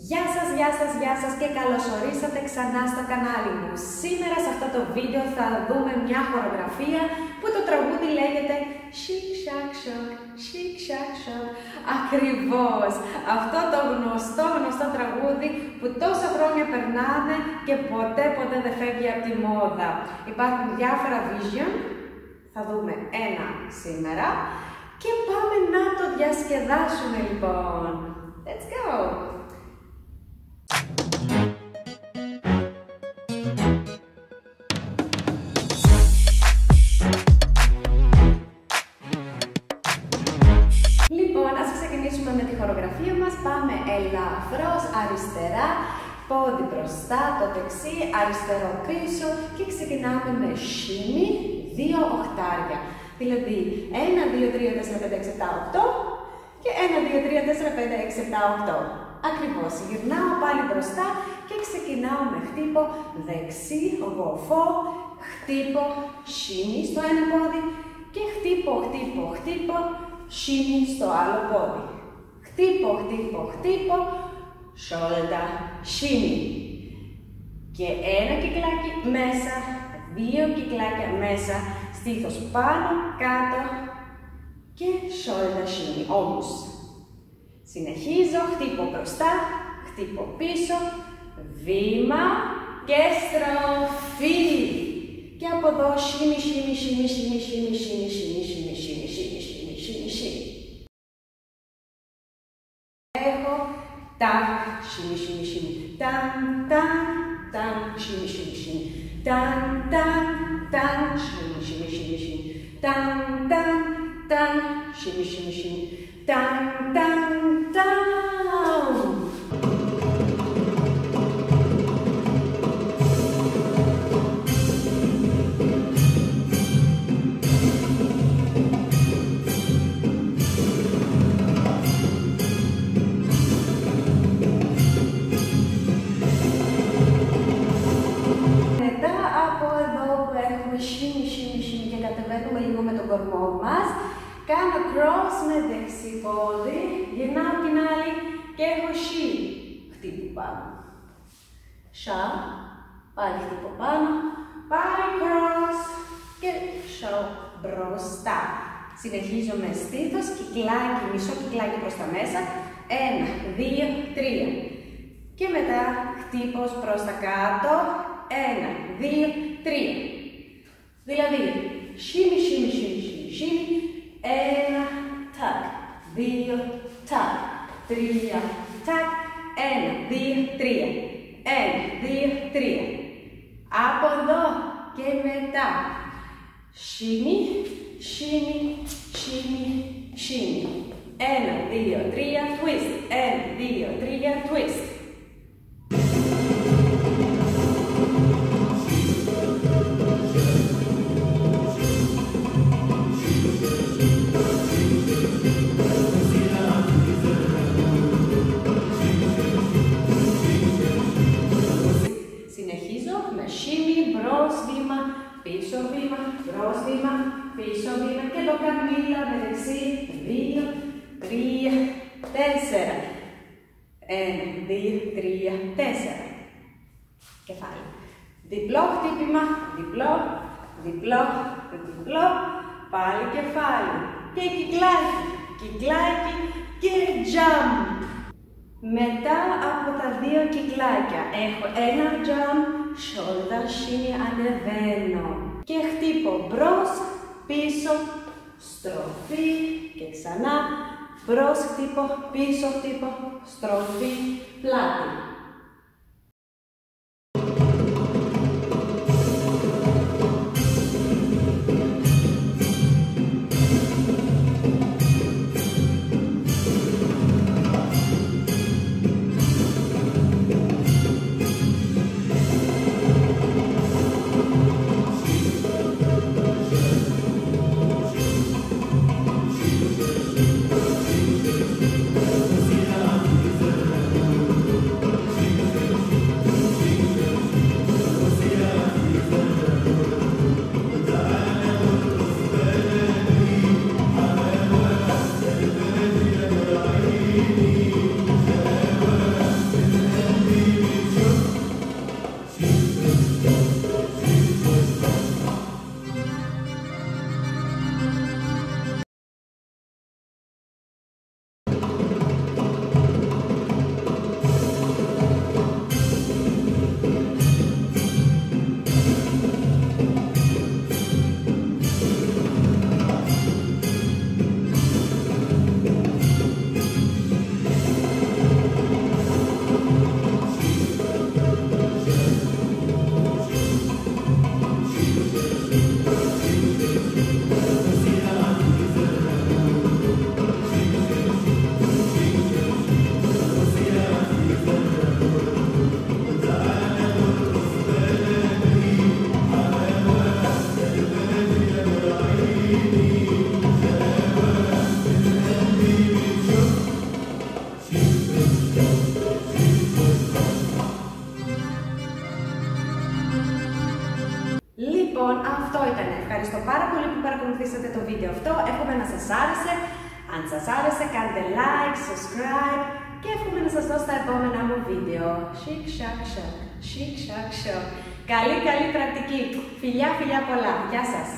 Γεια σας και καλώς ορίσατε ξανά στο κανάλι μου. Σήμερα σε αυτό το βίντεο θα δούμε μια χορογραφία που το τραγούδι λέγεται Chic Shack Shock, Chic Shack Shock. Ακριβώς, αυτό το γνωστό τραγούδι που τόσα χρόνια περνάνε και ποτέ δεν φεύγει από τη μόδα. Υπάρχουν διάφορα vision, θα δούμε ένα σήμερα και πάμε να το διασκεδάσουμε λοιπόν. Let's go! Λοιπόν, ας ξεκινήσουμε με τη χορογραφία μας. Πάμε ελαφρώς αριστερά, πόδι μπροστά, το δεξί, αριστερό πίσω και ξεκινάμε με shimmy, 2 οχτάρια. Δηλαδή 1, 2, 3, 4, 5, 6, 7, 8 και 1, 2, 3, 4, 5, 6, 7, 8. Ακριβώς, γυρνάω πάλι μπροστά και ξεκινάω με χτύπο δεξί, γοφό, χτύπο, shimmy στο ένα πόδι και χτύπο, shimmy στο άλλο πόδι. Χτύπο, shoulder, shimmy. Και ένα κυκλάκι μέσα, 2 κυκλάκια μέσα, στήθος πάνω, κάτω και shoulder shimmy, όμως. Συνεχίζω, χτύπω μπροστά, χτύπω πίσω, βήμα και στροφή. Και από εδώ shimmy. Έχω τάκ, shimmy. Ταν, shimmy. Ταν, shimmy. Ταν, shimmy. Ταν. Shimmy και κατεβαίνουμε λίγο με τον κορμό μας. Κάνω cross με δεξί πόδι, γυρνάω την άλλη και έχω shi. Χτύπω πάνω. Σha, πάλι χτύπω πάνω, πάλι cross και show μπροστά. Συνεχίζω με στήθος, κυκλάκι, μισό κυκλάκι προς τα μέσα. 1, 2, 3. Και μετά χτύπος προς τα κάτω. 1, 2, 3. Δηλαδή, shimmy. 1, τάκ, 2, τάκ, 3, τάκ, 1, 2, 3. 1, 2, 3. Από εδώ και μετά. Shimmy. 1, 2, 3, twist. 1, 2, 3, twist. Συνεχίζω με shimmy, μπρος βήμα, πίσω βήμα, μπρος βήμα, πίσω βήμα και το καμίλα με δεξί, 2, 3, 4. 1, 2, 3, 4. Κεφάλι. Διπλό χτύπημα, διπλό, πάλι κεφάλι. Και κυκλάκι και jump. Μετά από τα 2 κυκλάκια έχω ένα jump, shoulder shimmy, ανεβαίνω. Και χτύπω μπρος, πίσω, στροφή και ξανά. Μπρος χτύπω, πίσω χτύπω, στροφή, πλάτη. Αυτό ήταν. Ευχαριστώ πάρα πολύ που παρακολουθήσατε το βίντεο αυτό. Εύχομαι να σας άρεσε. Αν σας άρεσε, κάντε like, subscribe και εύχομαι να σας δω στα επόμενα μου βίντεο. Chic, shack, shack. Chic, shack, shack. Καλή πρακτική. Φιλιά πολλά. Γεια σας.